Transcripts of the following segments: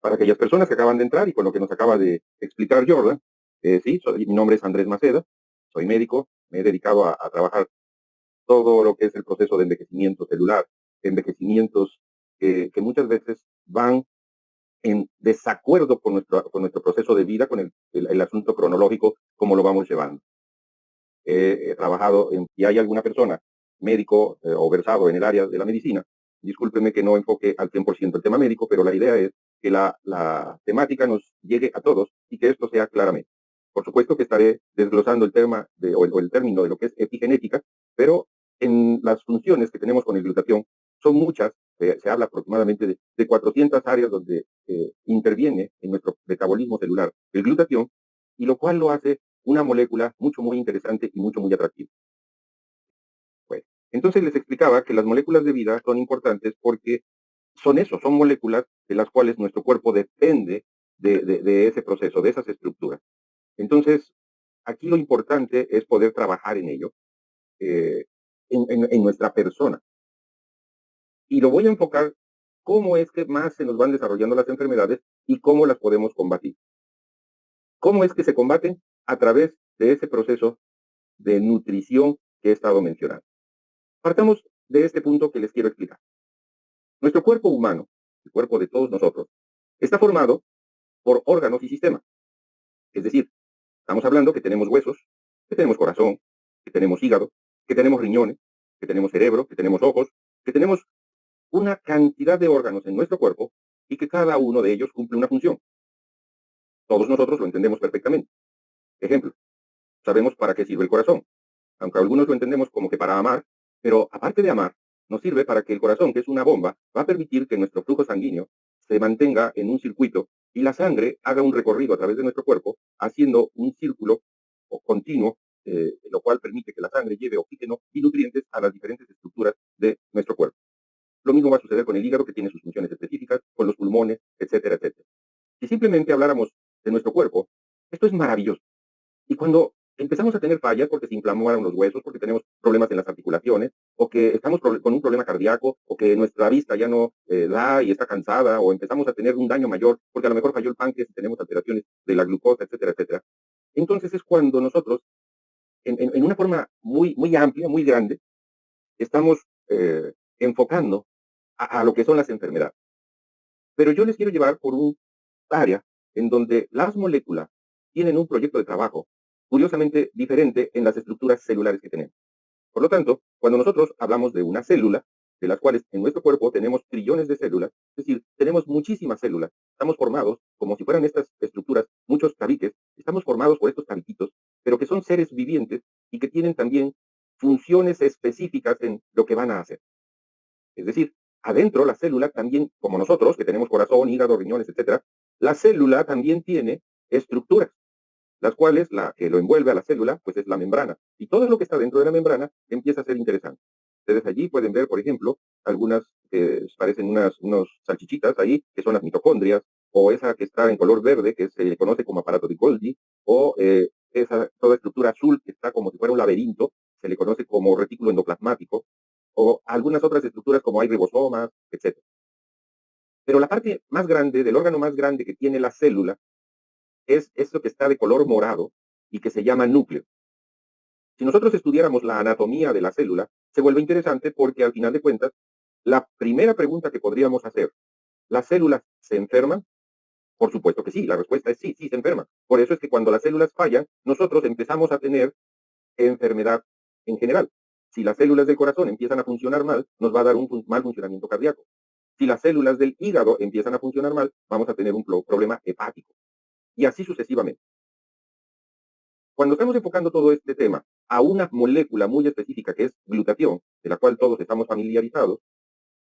Para aquellas personas que acaban de entrar y con lo que nos acaba de explicar Jordan, sí, mi nombre es Andrés Maceda, soy médico, me he dedicado a trabajar todo lo que es el proceso de envejecimiento celular, envejecimientos que muchas veces van en desacuerdo con nuestro proceso de vida, con el asunto cronológico, como lo vamos llevando. He trabajado si hay alguna persona, médico o versado en el área de la medicina, discúlpeme que no enfoque al 100% el tema médico, pero la idea es que la temática nos llegue a todos y que esto sea claramente. Por supuesto que estaré desglosando el tema o el término de lo que es epigenética, pero en las funciones que tenemos con el glutatión son muchas, se habla aproximadamente de 400 áreas donde interviene en nuestro metabolismo celular el glutatión, y lo cual lo hace una molécula mucho, muy interesante y mucho, muy atractiva. Pues, entonces les explicaba que las moléculas de vida son importantes porque son eso, son moléculas de las cuales nuestro cuerpo depende de ese proceso, de esas estructuras. Entonces, aquí lo importante es poder trabajar en ello, eh, en nuestra persona. Y lo voy a enfocar cómo es que más se nos van desarrollando las enfermedades y cómo las podemos combatir. ¿Cómo es que se combaten? A través de ese proceso de nutrición que he estado mencionando. Partamos de este punto que les quiero explicar. Nuestro cuerpo humano, el cuerpo de todos nosotros, está formado por órganos y sistemas. Es decir, estamos hablando que tenemos huesos, que tenemos corazón, que tenemos hígado, que tenemos riñones, que tenemos cerebro, que tenemos ojos, que tenemos una cantidad de órganos en nuestro cuerpo y que cada uno de ellos cumple una función. Todos nosotros lo entendemos perfectamente. Ejemplo, sabemos para qué sirve el corazón, aunque algunos lo entendemos como que para amar, pero aparte de amar, nos sirve para que el corazón, que es una bomba, va a permitir que nuestro flujo sanguíneo se mantenga en un circuito y la sangre haga un recorrido a través de nuestro cuerpo, haciendo un círculo continuo, lo cual permite que la sangre lleve oxígeno y nutrientes a las diferentes estructuras de nuestro cuerpo. Lo mismo va a suceder con el hígado, que tiene sus funciones específicas, con los pulmones, etcétera, etcétera. Si simplemente habláramos de nuestro cuerpo, esto es maravilloso. Y cuando empezamos a tener fallas porque se inflamaron los huesos, porque tenemos problemas en las articulaciones, o que estamos con un problema cardíaco, o que nuestra vista ya no da y está cansada, o empezamos a tener un daño mayor porque a lo mejor falló el páncreas y tenemos alteraciones de la glucosa, etcétera, etcétera. Entonces es cuando nosotros, en una forma muy, muy amplia, muy grande, estamos enfocando a lo que son las enfermedades. Pero yo les quiero llevar por un área en donde las moléculas tienen un proyecto de trabajo curiosamente diferente en las estructuras celulares que tenemos. Por lo tanto, cuando nosotros hablamos de una célula, de las cuales en nuestro cuerpo tenemos trillones de células, es decir, tenemos muchísimas células, estamos formados como si fueran estas estructuras, muchos tabiques, estamos formados por estos tabiquitos, pero que son seres vivientes y que tienen también funciones específicas en lo que van a hacer. Es decir, adentro la célula también, como nosotros, que tenemos corazón, hígado, riñones, etcétera, la célula también tiene estructuras, las cuales la que lo envuelve a la célula, pues es la membrana. Y todo lo que está dentro de la membrana empieza a ser interesante. Ustedes allí pueden ver, por ejemplo, algunas que parecen unos salchichitas ahí, que son las mitocondrias, o esa que está en color verde, que se le conoce como aparato de Golgi, o esa toda estructura azul que está como si fuera un laberinto, se le conoce como retículo endoplasmático, o algunas otras estructuras como hay ribosomas, etcétera. Pero la parte más grande, del órgano más grande que tiene la célula, es esto que está de color morado y que se llama núcleo. Si nosotros estudiáramos la anatomía de la célula, se vuelve interesante porque al final de cuentas, la primera pregunta que podríamos hacer, ¿las células se enferman? Por supuesto que sí, la respuesta es sí, sí se enferman. Por eso es que cuando las células fallan, nosotros empezamos a tener enfermedad en general. Si las células del corazón empiezan a funcionar mal, nos va a dar un mal funcionamiento cardíaco. Si las células del hígado empiezan a funcionar mal, vamos a tener un problema hepático. Y así sucesivamente. Cuando estamos enfocando todo este tema a una molécula muy específica que es glutatión, de la cual todos estamos familiarizados,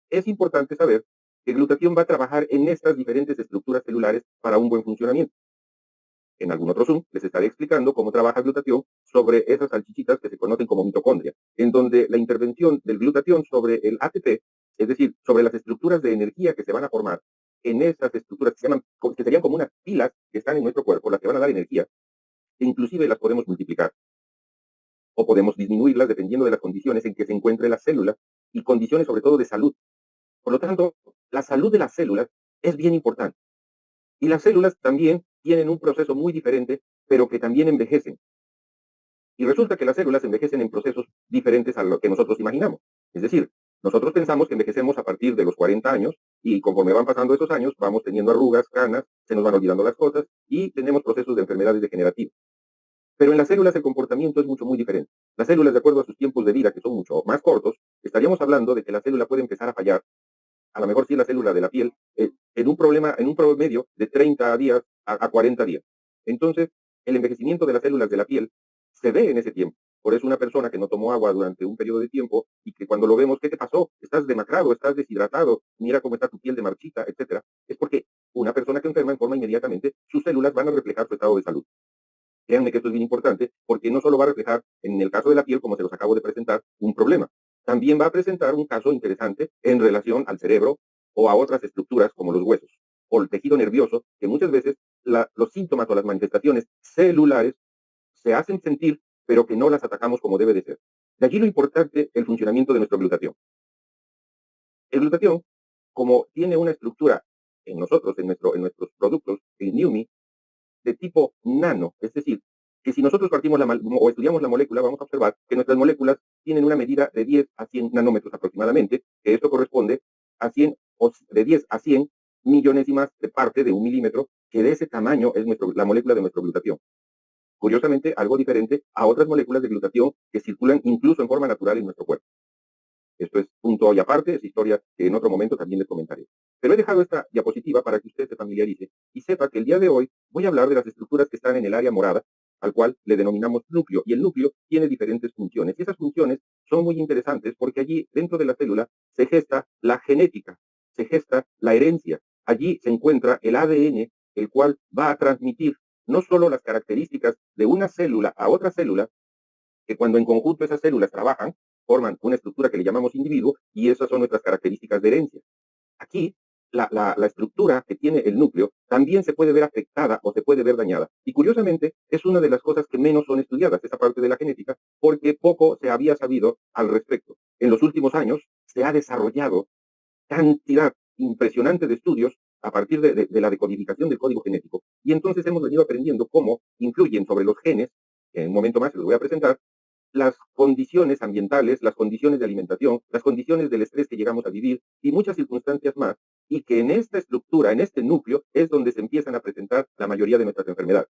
es importante saber que glutatión va a trabajar en estas diferentes estructuras celulares para un buen funcionamiento. En algún otro Zoom les estaré explicando cómo trabaja glutatión sobre esas salchichitas que se conocen como mitocondria, en donde la intervención del glutatión sobre el ATP, es decir, sobre las estructuras de energía que se van a formar en esas estructuras que, que serían como unas pilas que están en nuestro cuerpo, las que van a dar energía, e inclusive las podemos multiplicar o podemos disminuirlas dependiendo de las condiciones en que se encuentre la célula y condiciones sobre todo de salud. Por lo tanto, la salud de las células es bien importante. Y las células también tienen un proceso muy diferente, pero que también envejecen. Y resulta que las células envejecen en procesos diferentes a lo que nosotros imaginamos. Es decir, nosotros pensamos que envejecemos a partir de los 40 años y conforme van pasando esos años vamos teniendo arrugas, canas, se nos van olvidando las cosas y tenemos procesos de enfermedades degenerativas. Pero en las células el comportamiento es mucho, muy diferente. Las células, de acuerdo a sus tiempos de vida, que son mucho más cortos, estaríamos hablando de que la célula puede empezar a fallar, a lo mejor sí la célula de la piel, en un promedio de 30 días a 40 días. Entonces, el envejecimiento de las células de la piel se ve en ese tiempo. Por eso una persona que no tomó agua durante un periodo de tiempo y que cuando lo vemos, ¿qué te pasó? Estás demacrado, estás deshidratado, mira cómo está tu piel de marchita, etcétera. Es porque una persona que enferma informa inmediatamente, sus células van a reflejar su estado de salud. Créanme que esto es bien importante porque no solo va a reflejar, en el caso de la piel, como se los acabo de presentar, un problema. También va a presentar un caso interesante en relación al cerebro o a otras estructuras como los huesos o el tejido nervioso, que muchas veces los síntomas o las manifestaciones celulares se hacen sentir, pero que no las atacamos como debe de ser. De allí lo importante, el funcionamiento de nuestro glutatión. El glutatión, como tiene una estructura en nosotros, en nuestros productos, el NUMI, de tipo nano, es decir, que si nosotros partimos o estudiamos la molécula, vamos a observar que nuestras moléculas tienen una medida de 10 a 100 nanómetros aproximadamente, que esto corresponde a 100 o de 10 a 100 millonésimas de parte de un milímetro, que de ese tamaño es la molécula de nuestro glutatión. Curiosamente, algo diferente a otras moléculas de glutatión que circulan incluso en forma natural en nuestro cuerpo. Esto es punto y aparte, es historia que en otro momento también les comentaré. Pero he dejado esta diapositiva para que usted se familiarice y sepa que el día de hoy voy a hablar de las estructuras que están en el área morada, al cual le denominamos núcleo. Y el núcleo tiene diferentes funciones. Y esas funciones son muy interesantes porque allí, dentro de la célula, se gesta la genética, se gesta la herencia. Allí se encuentra el ADN, el cual va a transmitir no solo las características de una célula a otra célula, que cuando en conjunto esas células trabajan, forman una estructura que le llamamos individuo y esas son nuestras características de herencia. Aquí, la estructura que tiene el núcleo también se puede ver afectada o se puede ver dañada. Y curiosamente, es una de las cosas que menos son estudiadas, esa parte de la genética, porque poco se había sabido al respecto. En los últimos años se ha desarrollado cantidad impresionante de estudios a partir de la decodificación del código genético. Y entonces hemos venido aprendiendo cómo influyen sobre los genes, que en un momento más se los voy a presentar, las condiciones ambientales, las condiciones de alimentación, las condiciones del estrés que llegamos a vivir y muchas circunstancias más, y que en esta estructura, en este núcleo, es donde se empiezan a presentar la mayoría de nuestras enfermedades.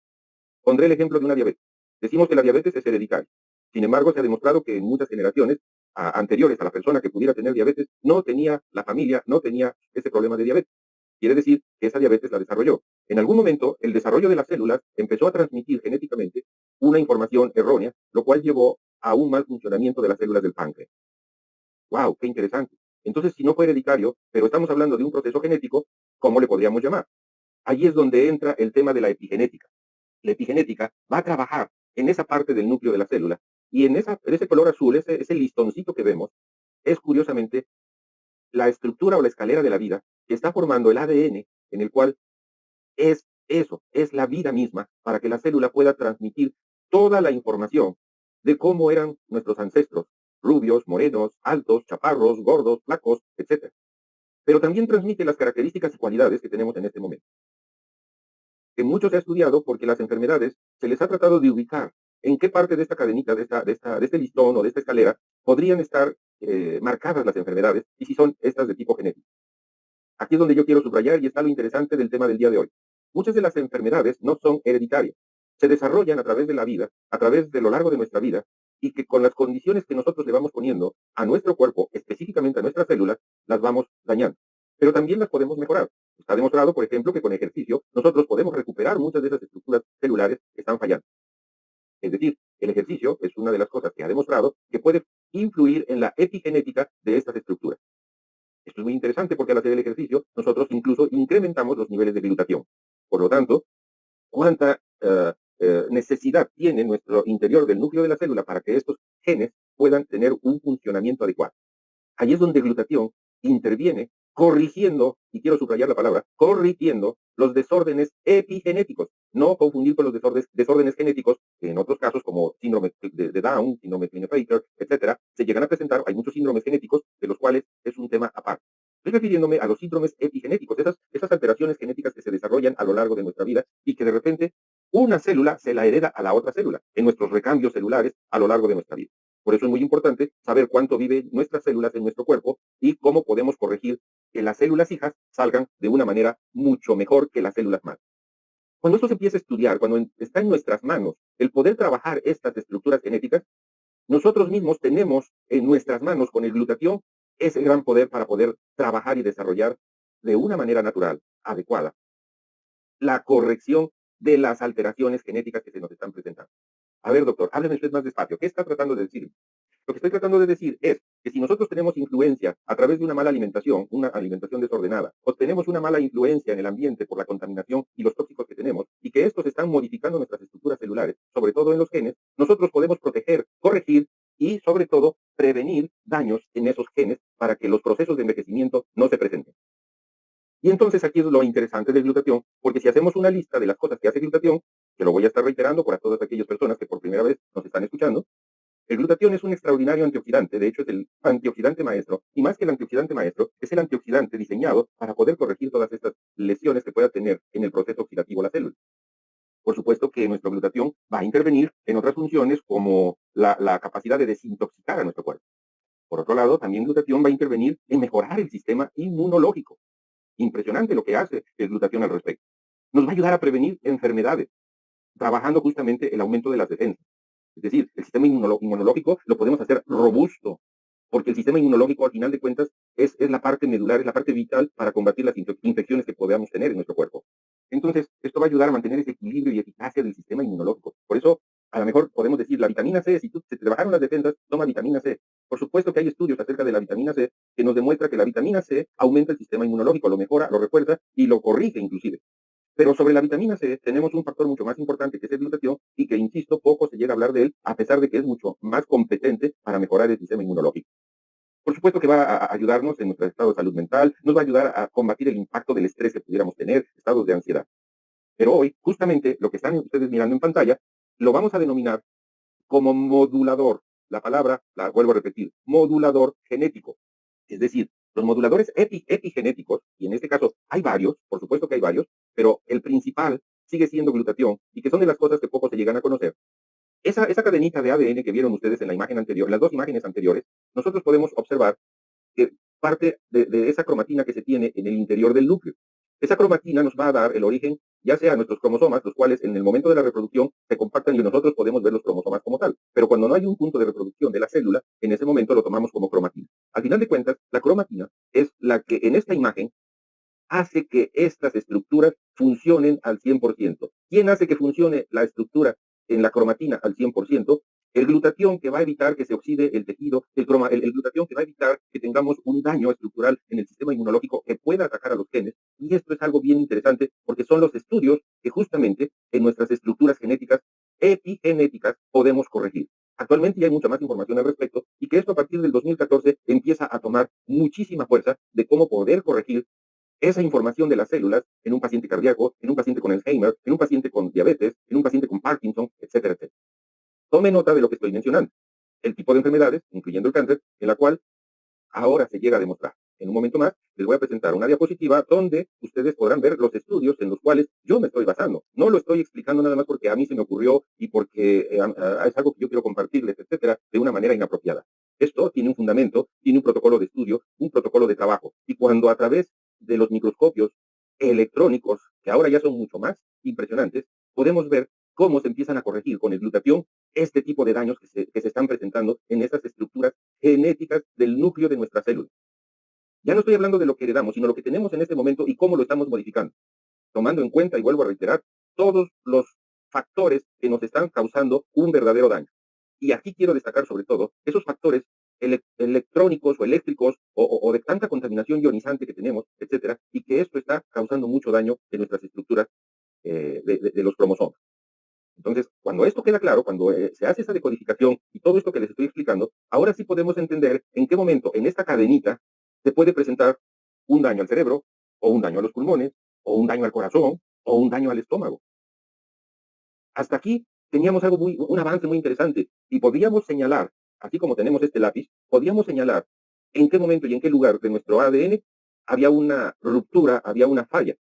Pondré el ejemplo de una diabetes. Decimos que la diabetes es hereditaria. Sin embargo, se ha demostrado que en muchas generaciones anteriores a la persona que pudiera tener diabetes, no tenía la familia, no tenía ese problema de diabetes. Quiere decir que esa diabetes la desarrolló. En algún momento, el desarrollo de las células empezó a transmitir genéticamente una información errónea, lo cual llevó a un mal funcionamiento de las células del páncreas. ¡Wow! ¡Qué interesante! Entonces, si no fue hereditario, pero estamos hablando de un proceso genético, ¿cómo le podríamos llamar? Allí es donde entra el tema de la epigenética. La epigenética va a trabajar en esa parte del núcleo de la célula y en ese color azul, ese listoncito que vemos, es curiosamente la estructura o la escalera de la vida que está formando el ADN, en el cual es eso, es la vida misma para que la célula pueda transmitir toda la información de cómo eran nuestros ancestros, rubios, morenos, altos, chaparros, gordos, flacos, etcétera. Pero también transmite las características y cualidades que tenemos en este momento, que mucho se ha estudiado porque las enfermedades se les ha tratado de ubicar en qué parte de esta cadenita, de este listón o de esta escalera podrían estar marcadas las enfermedades y si son estas de tipo genético. Aquí es donde yo quiero subrayar y está lo interesante del tema del día de hoy. Muchas de las enfermedades no son hereditarias, se desarrollan a través de la vida, a través de lo largo de nuestra vida, y que con las condiciones que nosotros le vamos poniendo a nuestro cuerpo, específicamente a nuestras células, las vamos dañando. Pero también las podemos mejorar. Está demostrado, por ejemplo, que con ejercicio nosotros podemos recuperar muchas de esas estructuras celulares que están fallando. Es decir, el ejercicio es una de las cosas que ha demostrado que puede influir en la epigenética de estas estructuras. Esto es muy interesante porque al hacer el ejercicio, nosotros incluso incrementamos los niveles de glutatión. Por lo tanto, cuánta necesidad tiene nuestro interior del núcleo de la célula para que estos genes puedan tener un funcionamiento adecuado. Ahí es donde el glutatión interviene corrigiendo, y quiero subrayar la palabra, corrigiendo los desórdenes epigenéticos. No confundir con los desórdenes genéticos, que en otros casos, como síndrome de Down, síndrome de Klinefelter, etcétera, se llegan a presentar. Hay muchos síndromes genéticos, de los cuales es un tema aparte. Estoy refiriéndome a los síndromes epigenéticos, esas alteraciones genéticas que se desarrollan a lo largo de nuestra vida y que de repente una célula se la hereda a la otra célula en nuestros recambios celulares a lo largo de nuestra vida. Por eso es muy importante saber cuánto viven nuestras células en nuestro cuerpo y cómo podemos corregir que las células hijas salgan de una manera mucho mejor que las células madres. Cuando esto se empieza a estudiar, cuando está en nuestras manos el poder trabajar estas estructuras genéticas, nosotros mismos tenemos en nuestras manos con el glutatión ese gran poder para poder trabajar y desarrollar de una manera natural, adecuada, la corrección de las alteraciones genéticas que se nos están presentando. A ver, doctor, hábleme usted más despacio. ¿Qué está tratando de decir? Lo que estoy tratando de decir es que si nosotros tenemos influencia a través de una mala alimentación, una alimentación desordenada, o tenemos una mala influencia en el ambiente por la contaminación y los tóxicos que tenemos, y que estos están modificando nuestras estructuras celulares, sobre todo en los genes, nosotros podemos proteger, corregir y, sobre todo, prevenir daños en esos genes para que los procesos de envejecimiento no se presenten. Y entonces aquí es lo interesante del glutatión, porque si hacemos una lista de las cosas que hace glutatión, que lo voy a estar reiterando para todas aquellas personas que por primera vez nos están escuchando, el glutatión es un extraordinario antioxidante, de hecho es el antioxidante maestro, y más que el antioxidante maestro, es el antioxidante diseñado para poder corregir todas estas lesiones que pueda tener en el proceso oxidativo la célula. Por supuesto que nuestro glutatión va a intervenir en otras funciones como la capacidad de desintoxicar a nuestro cuerpo. Por otro lado, también glutatión va a intervenir en mejorar el sistema inmunológico. Impresionante lo que hace el glutatión al respecto. Nos va a ayudar a prevenir enfermedades, trabajando justamente el aumento de las defensas. Es decir, el sistema inmunológico lo podemos hacer robusto, porque el sistema inmunológico, al final de cuentas, es la parte medular, es la parte vital para combatir las infecciones que podamos tener en nuestro cuerpo. Entonces, esto va a ayudar a mantener ese equilibrio y eficacia del sistema inmunológico. Por eso, a lo mejor podemos decir, la vitamina C, si se te bajaron las defensas, toma vitamina C. Por supuesto que hay estudios acerca de la vitamina C que nos demuestra que la vitamina C aumenta el sistema inmunológico, lo mejora, lo refuerza y lo corrige inclusive. Pero sobre la vitamina C tenemos un factor mucho más importante que es el glutatión y que, insisto, poco se llega a hablar de él, a pesar de que es mucho más competente para mejorar el sistema inmunológico. Por supuesto que va a ayudarnos en nuestro estado de salud mental, nos va a ayudar a combatir el impacto del estrés que pudiéramos tener, estados de ansiedad. Pero hoy, justamente, lo que están ustedes mirando en pantalla, lo vamos a denominar como modulador. La palabra, la vuelvo a repetir, modulador genético. Es decir, los moduladores epigenéticos, y en este caso hay varios, por supuesto que hay varios, pero el principal sigue siendo glutatión y que son de las cosas que poco se llegan a conocer. Esa cadenita de ADN que vieron ustedes en la imagen anterior, en las dos imágenes anteriores, nosotros podemos observar que parte de esa cromatina que se tiene en el interior del núcleo. Esa cromatina nos va a dar el origen ya sea a nuestros cromosomas, los cuales en el momento de la reproducción se compactan y nosotros podemos ver los cromosomas como tal. Pero cuando no hay un punto de reproducción de la célula, en ese momento lo tomamos como cromatina. Al final de cuentas, la cromatina es la que en esta imagen hace que estas estructuras funcionen al 100%. ¿Quién hace que funcione la estructura en la cromatina al 100%? El glutatión que va a evitar que se oxide el tejido, el glutatión que va a evitar que tengamos un daño estructural en el sistema inmunológico que pueda atacar a los genes. Y esto es algo bien interesante porque son los estudios que justamente en nuestras estructuras genéticas, epigenéticas, podemos corregir. Actualmente ya hay mucha más información al respecto y que esto a partir del 2014 empieza a tomar muchísima fuerza de cómo poder corregir esa información de las células en un paciente cardíaco, en un paciente con Alzheimer, en un paciente con diabetes, en un paciente con Parkinson, etcétera, etcétera. Tome nota de lo que estoy mencionando. El tipo de enfermedades, incluyendo el cáncer, en la cual ahora se llega a demostrar. En un momento más les voy a presentar una diapositiva donde ustedes podrán ver los estudios en los cuales yo me estoy basando. No lo estoy explicando nada más porque a mí se me ocurrió y porque es algo que yo quiero compartirles, etcétera, de una manera inapropiada. Esto tiene un fundamento, tiene un protocolo de estudio, un protocolo de trabajo. Y cuando a través de los microscopios electrónicos, que ahora ya son mucho más impresionantes, podemos ver cómo se empiezan a corregir con el glutatión este tipo de daños que se están presentando en esas estructuras genéticas del núcleo de nuestra célula. Ya no estoy hablando de lo que heredamos, sino lo que tenemos en este momento y cómo lo estamos modificando, tomando en cuenta, y vuelvo a reiterar, todos los factores que nos están causando un verdadero daño. Y aquí quiero destacar sobre todo esos factores electrónicos o eléctricos o de tanta contaminación ionizante que tenemos, etcétera, y que esto está causando mucho daño en nuestras estructuras de los cromosomas. Entonces, cuando esto queda claro, cuando se hace esa decodificación y todo esto que les estoy explicando, ahora sí podemos entender en qué momento en esta cadenita se puede presentar un daño al cerebro, o un daño a los pulmones, o un daño al corazón, o un daño al estómago. Hasta aquí teníamos un avance muy interesante y podríamos señalar, así como tenemos este lápiz, podríamos señalar en qué momento y en qué lugar de nuestro ADN había una ruptura, había una falla.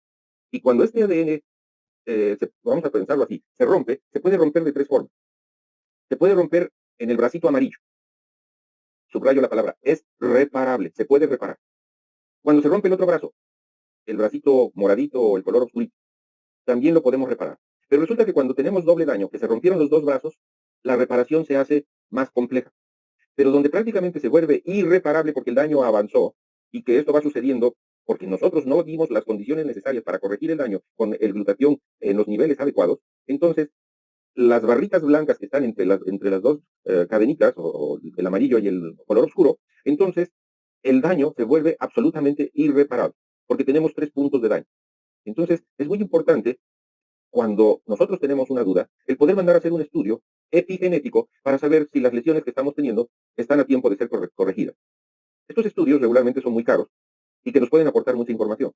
Y cuando este ADN, vamos a pensarlo así, se rompe, se puede romper de tres formas. Se puede romper en el bracito amarillo. Subrayo la palabra, es reparable, se puede reparar. Cuando se rompe el otro brazo, el bracito moradito o el color oscurito, también lo podemos reparar. Pero resulta que cuando tenemos doble daño, que se rompieron los dos brazos, la reparación se hace más compleja. Pero donde prácticamente se vuelve irreparable porque el daño avanzó y que esto va sucediendo porque nosotros no dimos las condiciones necesarias para corregir el daño con el glutatión en los niveles adecuados, entonces las barritas blancas que están entre las dos cadenitas, o el amarillo y el color oscuro, entonces el daño se vuelve absolutamente irreparable porque tenemos tres puntos de daño. Entonces es muy importante cuando nosotros tenemos una duda, el poder mandar a hacer un estudio epigenético para saber si las lesiones que estamos teniendo están a tiempo de ser corregidas. Estos estudios regularmente son muy caros y que nos pueden aportar mucha información.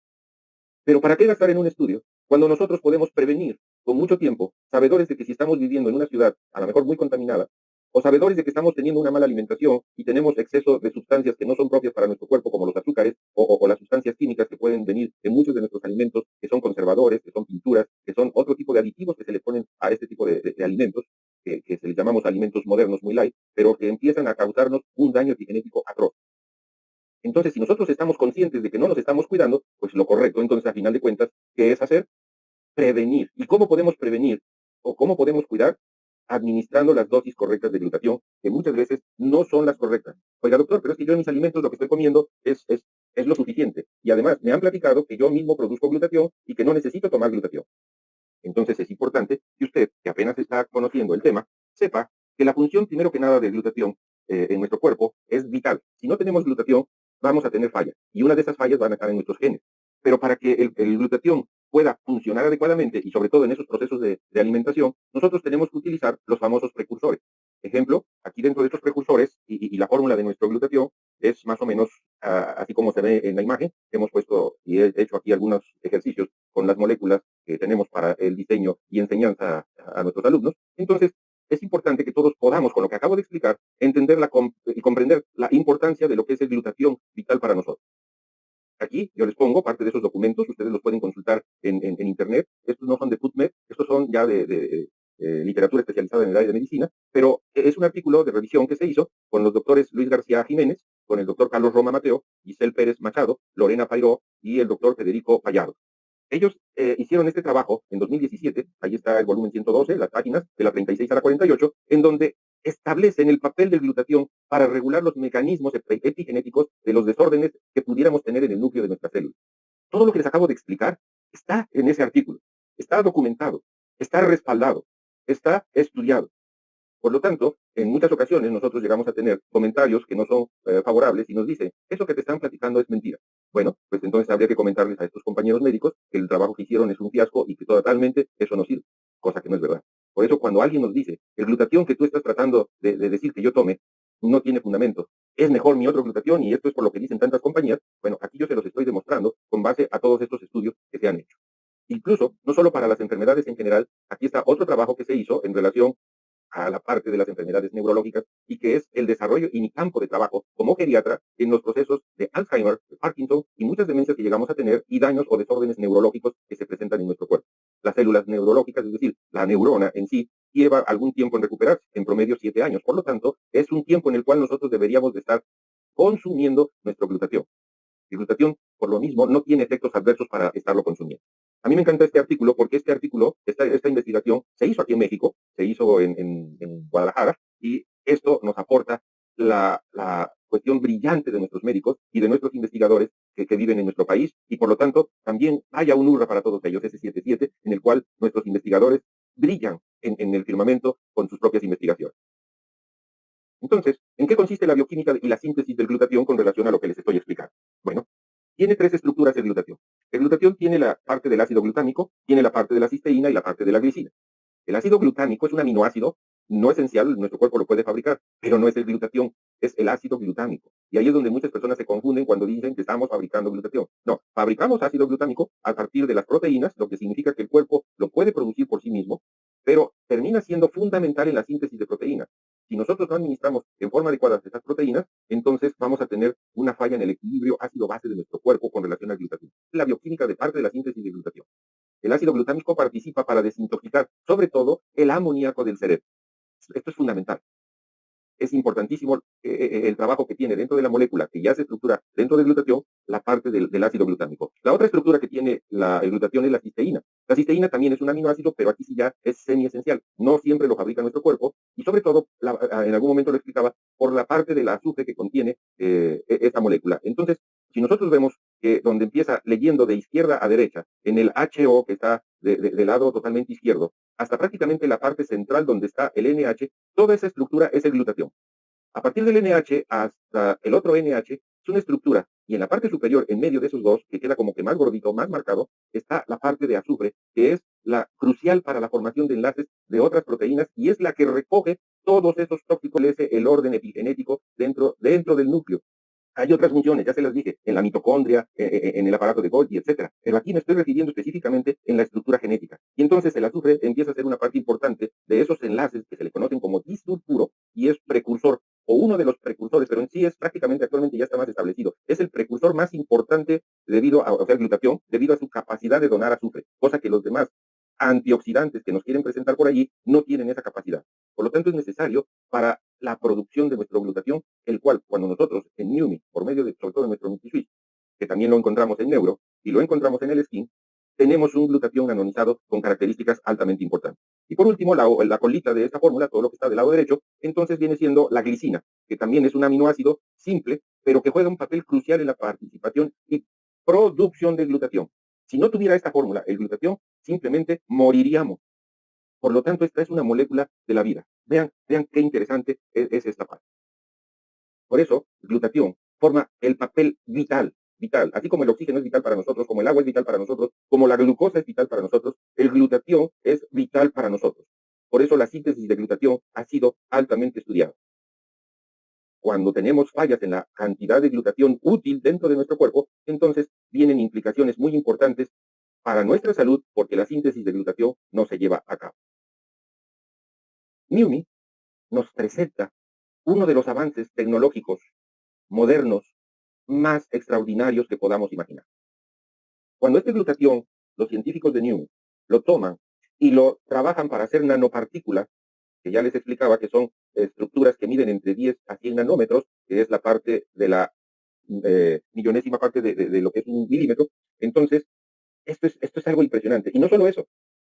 Pero ¿para qué gastar en un estudio cuando nosotros podemos prevenir con mucho tiempo, sabedores de que si estamos viviendo en una ciudad a lo mejor muy contaminada, o sabedores de que estamos teniendo una mala alimentación y tenemos exceso de sustancias que no son propias para nuestro cuerpo, como los azúcares o las sustancias químicas que pueden venir de muchos de nuestros alimentos, que son conservadores, que son pinturas, que son otro tipo de aditivos que se le ponen a este tipo de alimentos, que se les llamamos alimentos modernos muy light, pero que empiezan a causarnos un daño epigenético atroz. Entonces, si nosotros estamos conscientes de que no nos estamos cuidando, pues lo correcto, entonces, a final de cuentas, ¿qué es hacer? Prevenir. ¿Y cómo podemos prevenir o cómo podemos cuidar? Administrando las dosis correctas de glutatión, que muchas veces no son las correctas. Oiga, doctor, pero es que yo en mis alimentos lo que estoy comiendo es lo suficiente. Y además me han platicado que yo mismo produzco glutatión y que no necesito tomar glutatión. Entonces es importante que usted, que apenas está conociendo el tema, sepa que la función, primero que nada, de glutatión en nuestro cuerpo es vital. Si no tenemos glutatión, vamos a tener fallas. Y una de esas fallas van a estar en nuestros genes. Pero para que el glutatión pueda funcionar adecuadamente y sobre todo en esos procesos de alimentación, nosotros tenemos que utilizar los famosos precursores. Ejemplo, aquí dentro de estos precursores y la fórmula de nuestro glutatión es más o menos así como se ve en la imagen. Hemos puesto y he hecho aquí algunos ejercicios con las moléculas que tenemos para el diseño y enseñanza a nuestros alumnos. Entonces, es importante que todos podamos, con lo que acabo de explicar, entender y comprender la importancia de lo que es el glutatión vital para nosotros. Aquí yo les pongo parte de esos documentos, ustedes los pueden consultar en Internet. Estos no son de PubMed, estos son ya de literatura especializada en el área de medicina, pero es un artículo de revisión que se hizo con los doctores Luis García Jiménez, con el doctor Carlos Roma Mateo, Giselle Pérez Machado, Lorena Pairó y el doctor Federico Payardo. Ellos hicieron este trabajo en 2017, ahí está el volumen 112, las páginas de la 36 a la 48, en donde establecen el papel del glutatión para regular los mecanismos epigenéticos de los desórdenes que pudiéramos tener en el núcleo de nuestras células. Todo lo que les acabo de explicar está en ese artículo, está documentado, está respaldado, está estudiado. Por lo tanto, en muchas ocasiones nosotros llegamos a tener comentarios que no son favorables y nos dicen, eso que te están platicando es mentira. Bueno, pues entonces habría que comentarles a estos compañeros médicos que el trabajo que hicieron es un fiasco y que totalmente eso no sirve, cosa que no es verdad. Por eso cuando alguien nos dice, el glutatión que tú estás tratando de decir que yo tome no tiene fundamento, es mejor mi otro glutatión y esto es por lo que dicen tantas compañías, bueno, aquí yo se los estoy demostrando con base a todos estos estudios que se han hecho. Incluso, no solo para las enfermedades en general, aquí está otro trabajo que se hizo en relación a la parte de las enfermedades neurológicas y que es el desarrollo y mi campo de trabajo como geriatra en los procesos de Alzheimer, de Parkinson y muchas demencias que llegamos a tener y daños o desórdenes neurológicos que se presentan en nuestro cuerpo. Las células neurológicas, es decir, la neurona en sí, lleva algún tiempo en recuperarse, en promedio 7 años. Por lo tanto, es un tiempo en el cual nosotros deberíamos de estar consumiendo nuestro glutatión. El glutatión, por lo mismo, no tiene efectos adversos para estarlo consumiendo. A mí me encanta este artículo porque este artículo, esta investigación, se hizo aquí en México, se hizo en Guadalajara, y esto nos aporta la cuestión brillante de nuestros médicos y de nuestros investigadores que viven en nuestro país, y por lo tanto, también haya un hurra para todos ellos, ese 77, en el cual nuestros investigadores brillan en el firmamento con sus propias investigaciones. Entonces, ¿en qué consiste la bioquímica y la síntesis del glutatión con relación a lo que les estoy explicando? Bueno, tiene tres estructuras el glutatión. El glutatión tiene la parte del ácido glutámico, tiene la parte de la cisteína y la parte de la glicina. El ácido glutámico es un aminoácido no esencial, nuestro cuerpo lo puede fabricar, pero no es el glutatión, es el ácido glutámico. Y ahí es donde muchas personas se confunden cuando dicen que estamos fabricando glutatión. No, fabricamos ácido glutámico a partir de las proteínas, lo que significa que el cuerpo lo puede producir por sí mismo, pero termina siendo fundamental en la síntesis de proteínas. Si nosotros no administramos en forma adecuada estas proteínas, entonces vamos a tener una falla en el equilibrio ácido-base de nuestro cuerpo con relación al glutatión. La bioquímica de parte de la síntesis de glutatión. El ácido glutámico participa para desintoxicar, sobre todo, el amoníaco del cerebro. Esto es fundamental. Es importantísimo el trabajo que tiene dentro de la molécula, que ya se estructura dentro del glutatión, la parte del ácido glutámico. La otra estructura que tiene el glutatión es la cisteína. La cisteína también es un aminoácido, pero aquí sí ya es semiesencial. No siempre lo fabrica nuestro cuerpo y sobre todo, en algún momento lo explicaba, por la parte del azufre que contiene esta molécula. Entonces, si nosotros vemos que donde empieza leyendo de izquierda a derecha, en el HO que está del lado totalmente izquierdo, hasta prácticamente la parte central donde está el NH, toda esa estructura es el glutatión. A partir del NH hasta el otro NH es una estructura y en la parte superior, en medio de esos dos, que queda como que más gordito, más marcado, está la parte de azufre, que es la crucial para la formación de enlaces de otras proteínas y es la que recoge todos esos tóxicos, el orden epigenético dentro del núcleo. Hay otras funciones, ya se las dije, en la mitocondria, en el aparato de Golgi, etcétera. Pero aquí me estoy refiriendo específicamente en la estructura genética. Y entonces el azufre empieza a ser una parte importante de esos enlaces que se le conocen como disulfuro y es precursor o uno de los precursores, pero en sí es prácticamente actualmente ya está más establecido. Es el precursor más importante debido a, o sea, el glutatión, debido a su capacidad de donar azufre, cosa que los demás antioxidantes que nos quieren presentar por allí no tienen esa capacidad. Por lo tanto, es necesario para la producción de nuestro glutatión, el cual cuando nosotros en NUMI, por medio de, sobre todo de nuestro NutriSwitch, que también lo encontramos en Neuro y lo encontramos en el Skin, tenemos un glutatión anonizado con características altamente importantes. Y por último, la colita de esta fórmula, todo lo que está del lado derecho, entonces viene siendo la glicina, que también es un aminoácido simple, pero que juega un papel crucial en la participación y producción de glutatión. Si no tuviera esta fórmula, el glutatión, simplemente moriríamos. Por lo tanto, esta es una molécula de la vida. Vean qué interesante es esta parte. Por eso, el glutatión forma el papel vital. Así como el oxígeno es vital para nosotros, como el agua es vital para nosotros, como la glucosa es vital para nosotros, el glutatión es vital para nosotros. Por eso la síntesis de glutatión ha sido altamente estudiada. Cuando tenemos fallas en la cantidad de glutatión útil dentro de nuestro cuerpo, entonces vienen implicaciones muy importantes para nuestra salud porque la síntesis de glutatión no se lleva a cabo. NUMI nos presenta uno de los avances tecnológicos modernos más extraordinarios que podamos imaginar. Cuando este glutatión, los científicos de NUMI lo toman y lo trabajan para hacer nanopartículas, que ya les explicaba que son estructuras que miden entre 10 a 100 nanómetros, que es la parte de la millonésima parte de lo que es un milímetro, entonces esto es algo impresionante. Y no solo eso,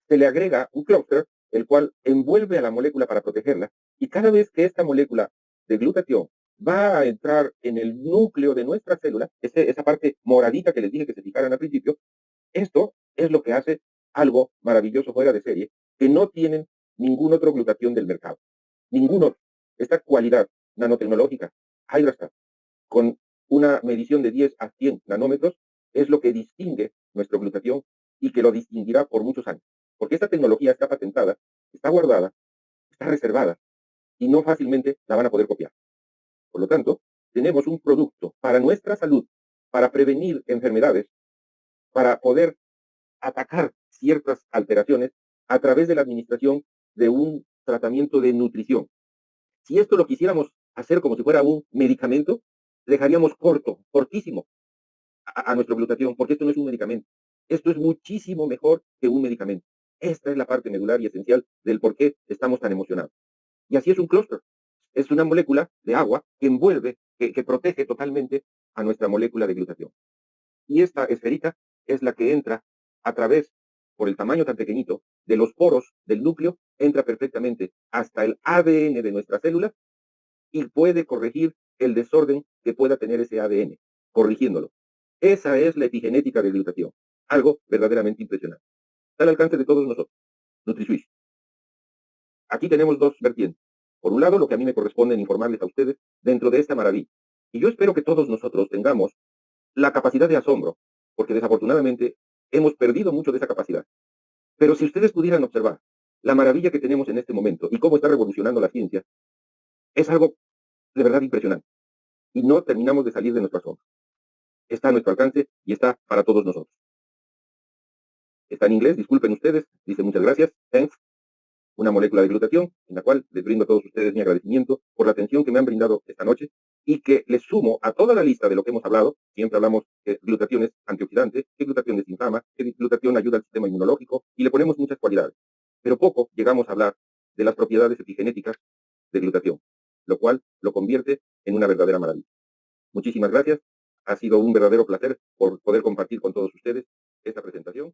se le agrega un clúster, el cual envuelve a la molécula para protegerla, y cada vez que esta molécula de glutatión va a entrar en el núcleo de nuestra célula, esa parte moradita que les dije que se fijaran al principio, esto es lo que hace algo maravilloso fuera de serie, que no tienen ningún otro glutatión del mercado. Ningún otro. Esta cualidad nanotecnológica, Hydrastat, con una medición de 10 a 100 nanómetros, es lo que distingue nuestro glutatión y que lo distinguirá por muchos años. Porque esta tecnología está patentada, está guardada, está reservada y no fácilmente la van a poder copiar. Por lo tanto, tenemos un producto para nuestra salud, para prevenir enfermedades, para poder atacar ciertas alteraciones a través de la administración de un tratamiento de nutrición. Si esto lo quisiéramos hacer como si fuera un medicamento, dejaríamos cortísimo a nuestro glutatión, porque esto no es un medicamento. Esto es muchísimo mejor que un medicamento. Esta es la parte medular y esencial del por qué estamos tan emocionados. Y así es un clúster. Es una molécula de agua que envuelve, que protege totalmente a nuestra molécula de glutatión. Y esta esferita es la que entra a través, por el tamaño tan pequeñito, de los poros del núcleo, entra perfectamente hasta el ADN de nuestra célula y puede corregir el desorden que pueda tener ese ADN, corrigiéndolo. Esa es la epigenética de glutatión. Algo verdaderamente impresionante. Está al alcance de todos nosotros. NutriSwitch. Aquí tenemos dos vertientes. Por un lado, lo que a mí me corresponde en informarles a ustedes dentro de esta maravilla. Y yo espero que todos nosotros tengamos la capacidad de asombro, porque desafortunadamente hemos perdido mucho de esa capacidad. Pero si ustedes pudieran observar la maravilla que tenemos en este momento y cómo está revolucionando la ciencia, es algo de verdad impresionante. Y no terminamos de salir de nuestro asombro. Está a nuestro alcance y está para todos nosotros. Está en inglés, disculpen ustedes, dice muchas gracias, thanks, una molécula de glutatión, en la cual les brindo a todos ustedes mi agradecimiento por la atención que me han brindado esta noche y que les sumo a toda la lista de lo que hemos hablado. Siempre hablamos que glutatión es antioxidante, que glutatión desinflama, que glutatión ayuda al sistema inmunológico y le ponemos muchas cualidades. Pero poco llegamos a hablar de las propiedades epigenéticas de glutatión, lo cual lo convierte en una verdadera maravilla. Muchísimas gracias. Ha sido un verdadero placer por poder compartir con todos ustedes esta presentación.